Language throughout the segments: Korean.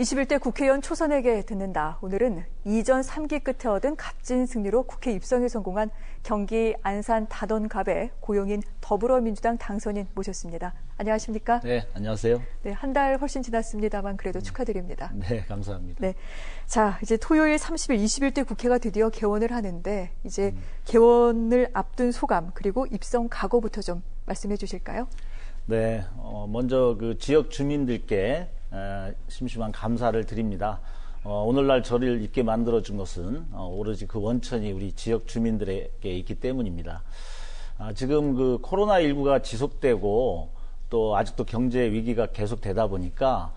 21대 국회의원 초선에게 듣는다. 오늘은 이전 3기 끝에 얻은 값진 승리로 국회 입성에 성공한 경기 안산 다던갑의 고용인 더불어민주당 당선인 모셨습니다. 안녕하십니까? 네, 안녕하세요. 네, 한 달 훨씬 지났습니다만 그래도 축하드립니다. 네, 감사합니다. 네, 자, 이제 토요일 30일 21대 국회가 드디어 개원을 하는데 이제 개원을 앞둔 소감 그리고 입성 각오부터 좀 말씀해 주실까요? 네, 먼저 그 지역 주민들께 심심한 감사를 드립니다. 오늘날 저를 있게 만들어준 것은 오로지 그 원천이 우리 지역 주민들에게 있기 때문입니다. 지금 그 코로나19가 지속되고 또 아직도 경제 위기가 계속되다 보니까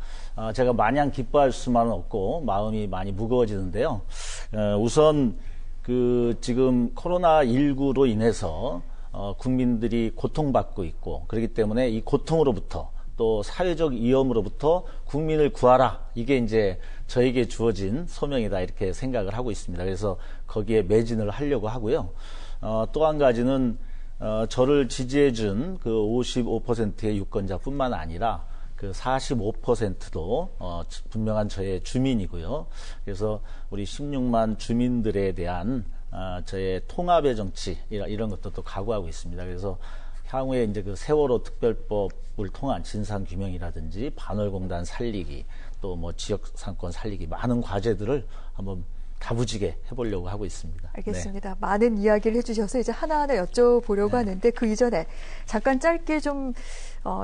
제가 마냥 기뻐할 수만은 없고 마음이 많이 무거워지는데요. 우선 그 지금 코로나19로 인해서 국민들이 고통받고 있고 그렇기 때문에 이 고통으로부터 또 사회적 위험으로부터 국민을 구하라. 이게 이제 저에게 주어진 소명이다 이렇게 생각을 하고 있습니다. 그래서 거기에 매진을 하려고 하고요. 또 한 가지는 저를 지지해준 그 55%의 유권자뿐만 아니라 그 45%도 분명한 저의 주민이고요. 그래서 우리 16만 주민들에 대한 저의 통합의 정치 이런 것도 각오하고 있습니다. 그래서 향후에 이제 그 세월호 특별법을 통한 진상규명이라든지 반월공단 살리기 또 뭐 지역 상권 살리기 많은 과제들을 한번 다부지게 해보려고 하고 있습니다. 알겠습니다. 네. 많은 이야기를 해주셔서 이제 하나하나 여쭤보려고 하는데 그 이전에 잠깐 짧게 좀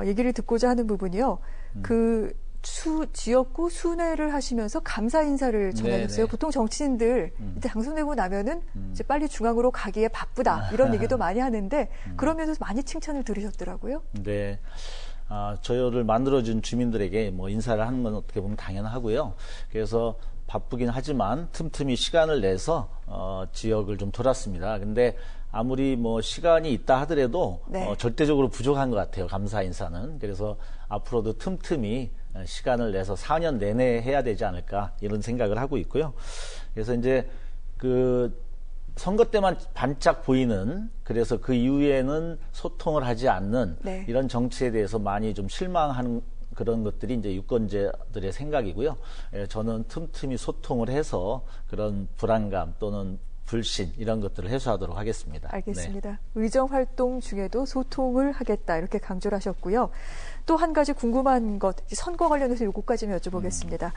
얘기를 듣고자 하는 부분이요. 그 지역구 순회를 하시면서 감사 인사를 전하셨어요. 보통 정치인들 이제 당선되고 나면은 이제 빨리 중앙으로 가기에 바쁘다 이런 얘기도 많이 하는데 그러면서 많이 칭찬을 들으셨더라고요. 네. 저를 만들어준 주민들에게 뭐 인사를 하는 건 어떻게 보면 당연하고요. 그래서 바쁘긴 하지만 틈틈이 시간을 내서 지역을 좀 돌았습니다. 근데 아무리 뭐 시간이 있다 하더라도 네. 절대적으로 부족한 것 같아요. 감사 인사는. 그래서 앞으로도 틈틈이 시간을 내서 4년 내내 해야 되지 않을까 이런 생각을 하고 있고요. 그래서 이제 그 선거 때만 반짝 보이는 그래서 그 이후에는 소통을 하지 않는 네. 이런 정치에 대해서 많이 좀 실망하는 그런 것들이 이제 유권자들의 생각이고요. 저는 틈틈이 소통을 해서 그런 불안감 또는 불신 이런 것들을 해소하도록 하겠습니다. 알겠습니다. 네. 의정 활동 중에도 소통을 하겠다 이렇게 강조를 하셨고요. 또 한 가지 궁금한 것, 선거 관련해서 요거까지만 여쭤보겠습니다.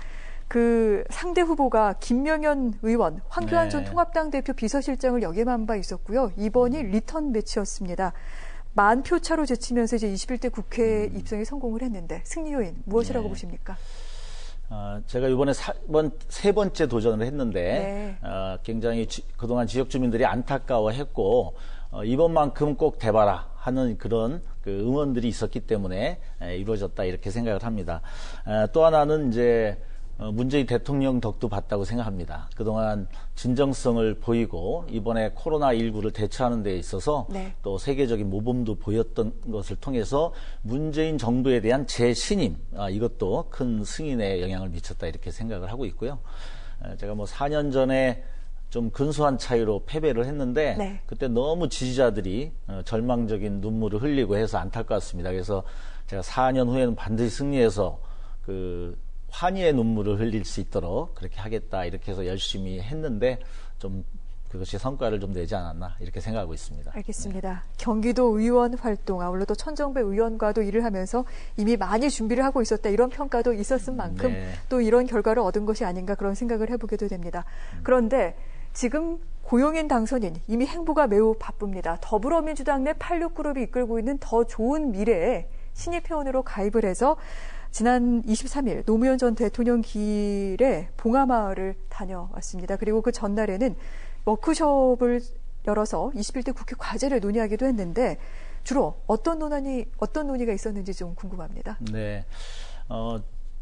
그 상대 후보가 김명현 의원, 황교안 전 통합당 대표 비서실장을 역임한 바 있었고요. 이번이 리턴 매치였습니다. 10,000표 차로 제치면서 이제 21대 국회 입성에 성공을 했는데 승리 요인 무엇이라고 보십니까? 제가 이번에 세 번째 도전을 했는데 굉장히 그동안 지역 주민들이 안타까워했고 이번만큼 꼭 돼봐라 하는 그런 그 응원들이 있었기 때문에 이루어졌다 이렇게 생각을 합니다. 또 하나는 이제 문재인 대통령 덕도 봤다고 생각합니다. 그동안 진정성을 보이고 이번에 코로나19를 대처하는 데 있어서 또 세계적인 모범도 보였던 것을 통해서 문재인 정부에 대한 재신임 이것도 큰 승인에 영향을 미쳤다 이렇게 생각을 하고 있고요. 제가 뭐 4년 전에 좀 근소한 차이로 패배를 했는데 그때 너무 지지자들이 절망적인 눈물을 흘리고 해서 안타까웠습니다. 그래서 제가 4년 후에는 반드시 승리해서 그 환희의 눈물을 흘릴 수 있도록 그렇게 하겠다 이렇게 해서 열심히 했는데 좀 그것이 성과를 좀 내지 않았나 이렇게 생각하고 있습니다. 알겠습니다. 네. 경기도 의원 활동 아울러 또 천정배 의원과도 일을 하면서 이미 많이 준비를 하고 있었다 이런 평가도 있었을 만큼 또 이런 결과를 얻은 것이 아닌가 그런 생각을 해보게도 됩니다. 그런데 지금 고용인 당선인 이미 행보가 매우 바쁩니다. 더불어민주당 내 86그룹이 이끌고 있는 더 좋은 미래에 신입 회원으로 가입을 해서 지난 23일 노무현 전 대통령 기일에 봉하마을을 다녀왔습니다. 그리고 그 전날에는 워크숍을 열어서 21대 국회 과제를 논의하기도 했는데 주로 어떤 논의가 있었는지 좀 궁금합니다. 네.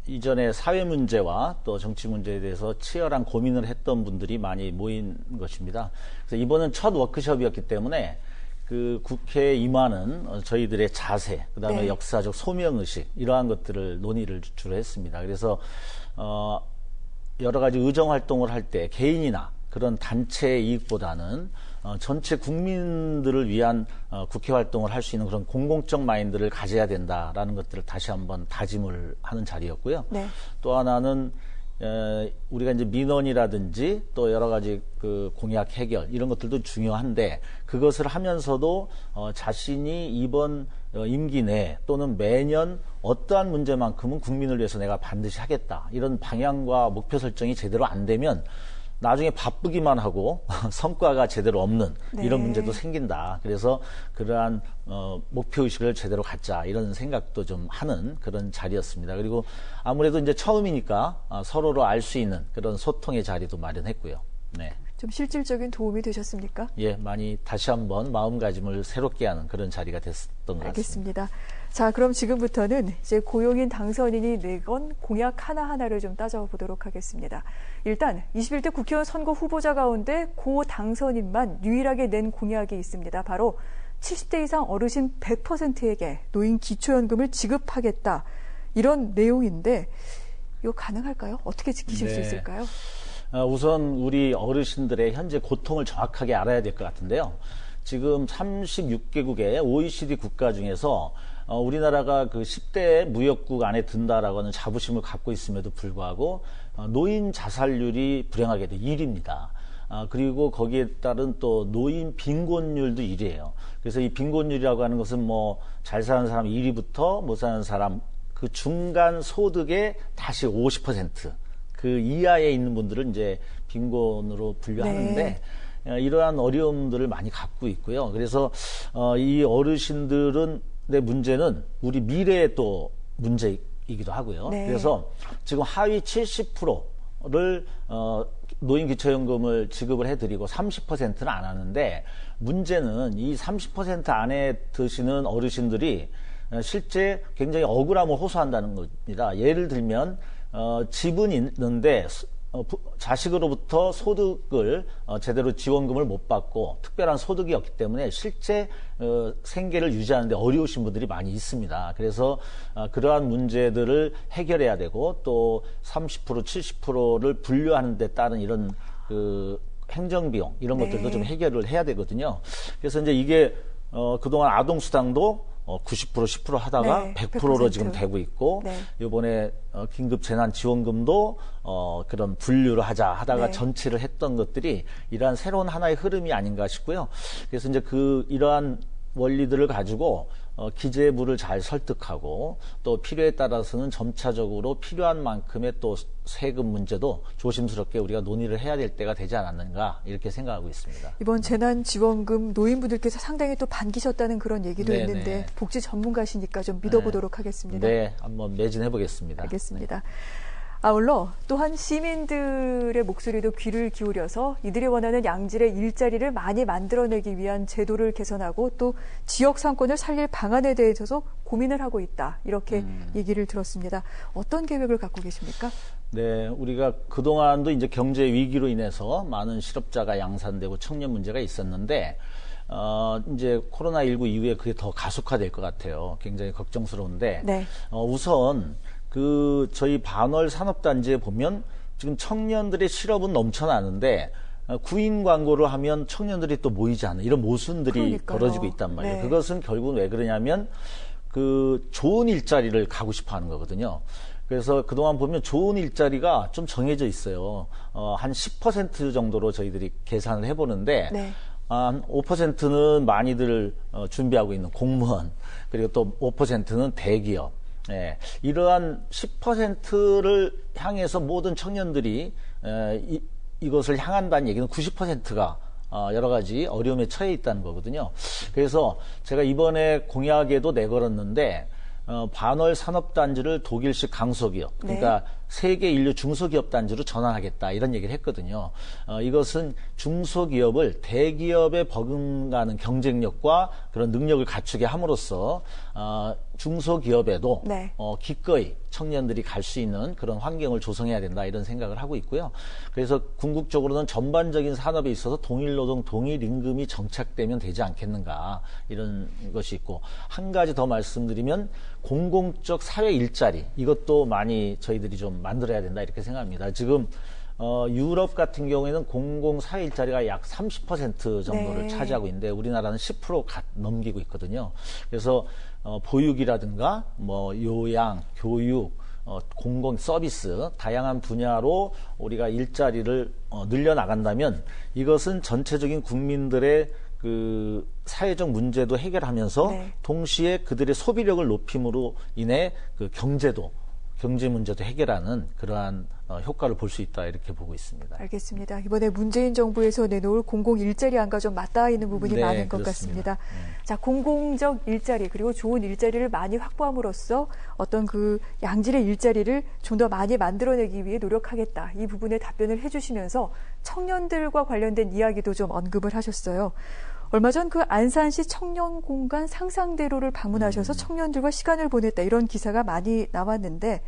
이전에 사회 문제와 또 정치 문제에 대해서 치열한 고민을 했던 분들이 많이 모인 것입니다. 그래서 이번은 첫 워크숍이었기 때문에 그 국회에 임하는 저희들의 자세, 그다음에 역사적 소명의식 이러한 것들을 논의를 주로 했습니다. 그래서 여러 가지 의정 활동을 할 때 개인이나 그런 단체의 이익보다는 전체 국민들을 위한 국회 활동을 할 수 있는 그런 공공적 마인드를 가져야 된다라는 것들을 다시 한번 다짐을 하는 자리였고요. 또 하나는 우리가 이제 민원이라든지 또 여러 가지 그 공약 해결 이런 것들도 중요한데 그것을 하면서도 자신이 이번 임기 내 또는 매년 어떠한 문제만큼은 국민을 위해서 내가 반드시 하겠다 이런 방향과 목표 설정이 제대로 안 되면 나중에 바쁘기만 하고 성과가 제대로 없는 네. 이런 문제도 생긴다. 그래서 그러한 목표의식을 제대로 갖자 이런 생각도 좀 하는 그런 자리였습니다. 그리고 아무래도 이제 처음이니까 서로를 알 수 있는 그런 소통의 자리도 마련했고요. 네. 좀 실질적인 도움이 되셨습니까? 예, 많이 다시 한번 마음가짐을 새롭게 하는 그런 자리가 됐던 것 같습니다. 알겠습니다. 자, 그럼 지금부터는 이제 고용인 당선인이 내건 공약 하나하나를 좀 따져보도록 하겠습니다. 일단 21대 국회의원 선거 후보자 가운데 고 당선인만 유일하게 낸 공약이 있습니다. 바로 70대 이상 어르신 100%에게 노인 기초연금을 지급하겠다. 이런 내용인데 이거 가능할까요? 어떻게 지키실 수 있을까요? 우선 우리 어르신들의 현재 고통을 정확하게 알아야 될 것 같은데요. 지금 36개국의 OECD 국가 중에서 우리나라가 그 10대 무역국 안에 든다라고 하는 자부심을 갖고 있음에도 불구하고 노인 자살률이 불행하게도 1위입니다. 그리고 거기에 따른 또 노인 빈곤율도 1위예요. 그래서 이 빈곤율이라고 하는 것은 뭐 잘 사는 사람 1위부터 못 사는 사람 그 중간 소득의 다시 50%. 그 이하에 있는 분들을 이제 빈곤으로 분류하는데 네. 이러한 어려움들을 많이 갖고 있고요. 그래서 이 어르신들은 내 문제는 우리 미래의 또 문제이기도 하고요. 네. 그래서 지금 하위 70%를 노인 기초연금을 지급을 해드리고 30%는 안 하는데 문제는 이 30% 안에 드시는 어르신들이 실제 굉장히 억울함을 호소한다는 겁니다. 예를 들면 집은 있는데 자식으로부터 소득을 제대로 지원금을 못 받고 특별한 소득이 없기 때문에 실제 생계를 유지하는데 어려우신 분들이 많이 있습니다. 그래서 그러한 문제들을 해결해야 되고 또 30% 70%를 분류하는 데 따른 이런 그 행정비용 이런 것들도 좀 해결을 해야 되거든요. 그래서 이제 이게 그동안 아동수당도 90% 10% 하다가 네, 100%로 지금 되고 있고 네. 이번에 긴급재난지원금도 그런 분류를 하자 하다가 네. 전치를 했던 것들이 이러한 새로운 하나의 흐름이 아닌가 싶고요. 그래서 이제 이러한 원리들을 가지고 기재부를 잘 설득하고 또 필요에 따라서는 점차적으로 필요한 만큼의 또 세금 문제도 조심스럽게 우리가 논의를 해야 될 때가 되지 않았는가 이렇게 생각하고 있습니다. 이번 재난지원금 노인분들께서 상당히 또 반기셨다는 그런 얘기도 네네. 있는데 복지 전문가시니까 좀 믿어보도록 네. 하겠습니다. 네, 한번 매진해 보겠습니다. 알겠습니다. 네. 아울러 또한 시민들의 목소리도 귀를 기울여서 이들이 원하는 양질의 일자리를 많이 만들어내기 위한 제도를 개선하고 또 지역 상권을 살릴 방안에 대해서도 고민을 하고 있다. 이렇게 얘기를 들었습니다. 어떤 계획을 갖고 계십니까? 네, 우리가 그동안도 이제 경제 위기로 인해서 많은 실업자가 양산되고 청년 문제가 있었는데 이제 코로나19 이후에 그게 더 가속화될 것 같아요. 굉장히 걱정스러운데 네. 우선 저희 반월 산업단지에 보면 지금 청년들의 실업은 넘쳐나는데 구인 광고를 하면 청년들이 또 모이지 않는 이런 모순들이 그러니까요. 벌어지고 있단 말이에요. 네. 그것은 결국은 왜 그러냐면 좋은 일자리를 가고 싶어 하는 거거든요. 그래서 그동안 보면 좋은 일자리가 좀 정해져 있어요. 한 10% 정도로 저희들이 계산을 해보는데 네. 한 5%는 많이들 준비하고 있는 공무원 그리고 또 5%는 대기업 예, 이러한 10%를 향해서 모든 청년들이 이것을 향한다는 얘기는 90%가 여러 가지 어려움에 처해 있다는 거거든요. 그래서 제가 이번에 공약에도 내걸었는데 반월 산업단지를 독일식 강소기업, 그러니까 네. 세계 인류 중소기업 단지로 전환하겠다 이런 얘기를 했거든요. 이것은 중소기업을 대기업에 버금가는 경쟁력과 그런 능력을 갖추게 함으로써 중소기업에도 네. 기꺼이 청년들이 갈 수 있는 그런 환경을 조성해야 된다 이런 생각을 하고 있고요. 그래서 궁극적으로는 전반적인 산업에 있어서 동일노동, 동일임금이 정착되면 되지 않겠는가 이런 것이 있고 한 가지 더 말씀드리면 공공적 사회 일자리 이것도 많이 저희들이 좀 만들어야 된다 이렇게 생각합니다. 지금 유럽 같은 경우에는 공공 사회 일자리가 약 30% 정도를 네. 차지하고 있는데 우리나라는 10% 넘기고 있거든요. 그래서 보육이라든가 뭐 요양, 교육, 공공 서비스 다양한 분야로 우리가 일자리를 늘려나간다면 이것은 전체적인 국민들의 그 사회적 문제도 해결하면서 네. 동시에 그들의 소비력을 높임으로 인해 그 경제 문제도 해결하는 그러한 효과를 볼 수 있다 이렇게 보고 있습니다. 알겠습니다. 이번에 문재인 정부에서 내놓을 공공 일자리 안과 좀 맞닿아 있는 부분이 네, 많은 것 그렇습니다. 같습니다. 자, 공공적 일자리 그리고 좋은 일자리를 많이 확보함으로써 어떤 그 양질의 일자리를 좀 더 많이 만들어내기 위해 노력하겠다. 이 부분에 답변을 해주시면서 청년들과 관련된 이야기도 좀 언급을 하셨어요. 얼마 전 그 안산시 청년공간 상상대로를 방문하셔서 청년들과 시간을 보냈다 이런 기사가 많이 나왔는데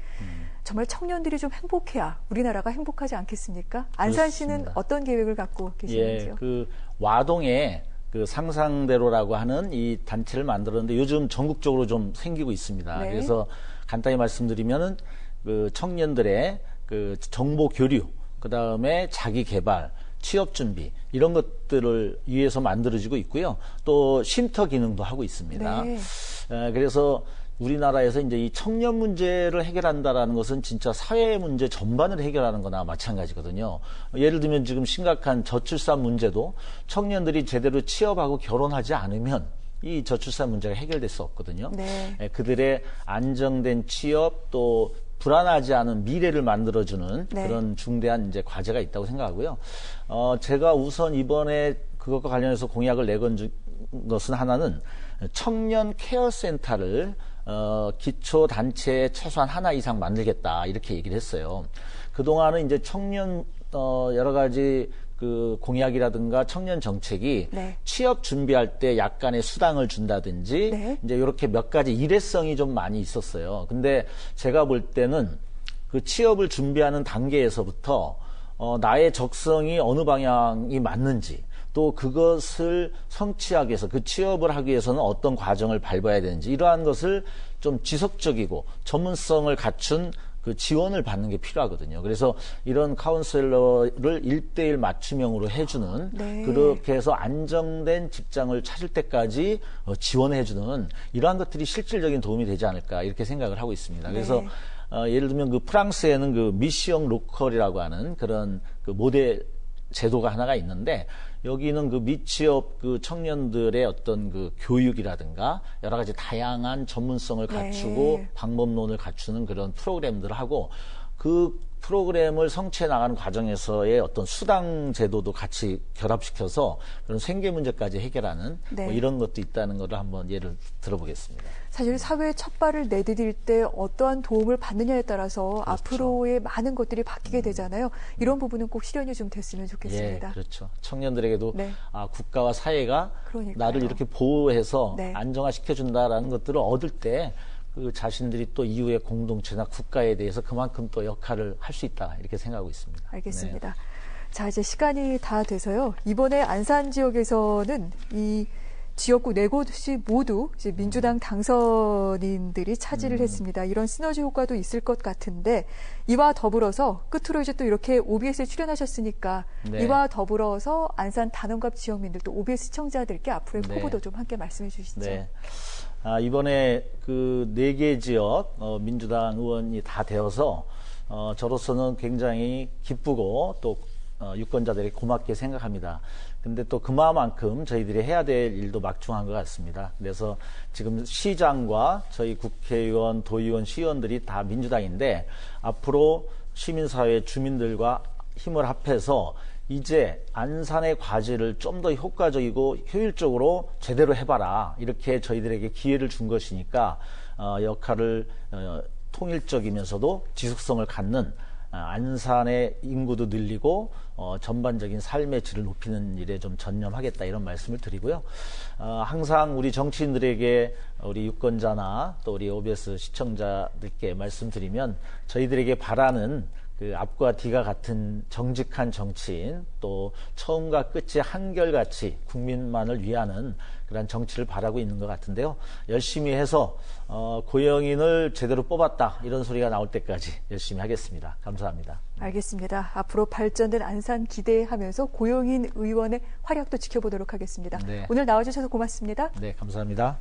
정말 청년들이 좀 행복해야 우리나라가 행복하지 않겠습니까? 안산시는 그렇습니다. 어떤 계획을 갖고 계시는지요? 예, 그 와동에 그 상상대로라고 하는 이 단체를 만들었는데 요즘 전국적으로 좀 생기고 있습니다. 네. 그래서 간단히 말씀드리면은 그 청년들의 그 정보 교류, 그 다음에 자기 개발, 취업 준비 이런 것들을 위해서 만들어지고 있고요. 또 쉼터 기능도 하고 있습니다. 네. 그래서 우리나라에서 이제 이 청년 문제를 해결한다라는 것은 진짜 사회 문제 전반을 해결하는 거나 마찬가지거든요. 예를 들면 지금 심각한 저출산 문제도 청년들이 제대로 취업하고 결혼하지 않으면 이 저출산 문제가 해결될 수 없거든요. 네. 그들의 안정된 취업 또 불안하지 않은 미래를 만들어주는 네. 그런 중대한 이제 과제가 있다고 생각하고요. 제가 우선 이번에 그것과 관련해서 공약을 내건 것은 하나는 청년 케어 센터를 기초 단체에 최소한 하나 이상 만들겠다 이렇게 얘기를 했어요. 그동안은 이제 청년 여러 가지 그 공약이라든가 청년 정책이 네. 취업 준비할 때 약간의 수당을 준다든지 네. 이제 이렇게 몇 가지 일회성이 좀 많이 있었어요. 근데 제가 볼 때는 그 취업을 준비하는 단계에서부터 나의 적성이 어느 방향이 맞는지 또 그것을 성취하기 위해서 그 취업을 하기 위해서는 어떤 과정을 밟아야 되는지 이러한 것을 좀 지속적이고 전문성을 갖춘 그 지원을 받는 게 필요하거든요. 그래서 이런 카운셀러를 1:1 맞춤형으로 해주는 네. 그렇게 해서 안정된 직장을 찾을 때까지 지원해주는 이러한 것들이 실질적인 도움이 되지 않을까 이렇게 생각을 하고 있습니다. 그래서 네. 예를 들면 그 프랑스에는 그 미시형 로컬이라고 하는 그런 그 모델 제도가 하나가 있는데 여기는 그 미취업 그 청년들의 어떤 그 교육이라든가 여러 가지 다양한 전문성을 갖추고 네. 방법론을 갖추는 그런 프로그램들을 하고 그 프로그램을 성취해 나가는 과정에서의 어떤 수당 제도도 같이 결합시켜서 그런 생계 문제까지 해결하는 네. 뭐 이런 것도 있다는 것을 한번 예를 들어보겠습니다. 사실 사회에 첫 발을 내디딜 때 어떠한 도움을 받느냐에 따라서 그렇죠. 앞으로의 많은 것들이 바뀌게 되잖아요. 이런 부분은 꼭 실현이 좀 됐으면 좋겠습니다. 예, 그렇죠. 청년들에게도 네. 국가와 사회가 그러니까요. 나를 이렇게 보호해서 네. 안정화시켜준다라는 것들을 얻을 때 그 자신들이 또 이후의 공동체나 국가에 대해서 그만큼 또 역할을 할 수 있다 이렇게 생각하고 있습니다. 알겠습니다. 네. 자, 이제 시간이 다 돼서요. 이번에 안산 지역에서는 이 지역구 4곳이 모두 이제 민주당 당선인들이 차지를 했습니다. 이런 시너지 효과도 있을 것 같은데 이와 더불어서 끝으로 이제 또 이렇게 OBS에 출연하셨으니까 네. 이와 더불어서 안산 단원갑 지역민들 또 OBS 시청자들께 앞으로의 네. 포부도 좀 함께 말씀해 주시죠. 네. 이번에 그 4개 지역 민주당 의원이 다 되어서 저로서는 굉장히 기쁘고 또 유권자들이 고맙게 생각합니다. 근데 또 그만큼 저희들이 해야 될 일도 막중한 것 같습니다. 그래서 지금 시장과 저희 국회의원, 도의원, 시의원들이 다 민주당인데 앞으로 시민사회 주민들과 힘을 합해서 이제 안산의 과제를 좀 더 효과적이고 효율적으로 제대로 해봐라. 이렇게 저희들에게 기회를 준 것이니까 역할을 통일적이면서도 지속성을 갖는 안산의 인구도 늘리고 전반적인 삶의 질을 높이는 일에 좀 전념하겠다 이런 말씀을 드리고요. 항상 우리 정치인들에게 우리 유권자나 또 우리 OBS 시청자들께 말씀드리면 저희들에게 바라는 그 앞과 뒤가 같은 정직한 정치인 또 처음과 끝이 한결같이 국민만을 위하는 그런 정치를 바라고 있는 것 같은데요. 열심히 해서 고영인을 제대로 뽑았다 이런 소리가 나올 때까지 열심히 하겠습니다. 감사합니다. 알겠습니다. 앞으로 발전된 안산 기대하면서 고영인 의원의 활약도 지켜보도록 하겠습니다. 네. 오늘 나와주셔서 고맙습니다. 네, 감사합니다.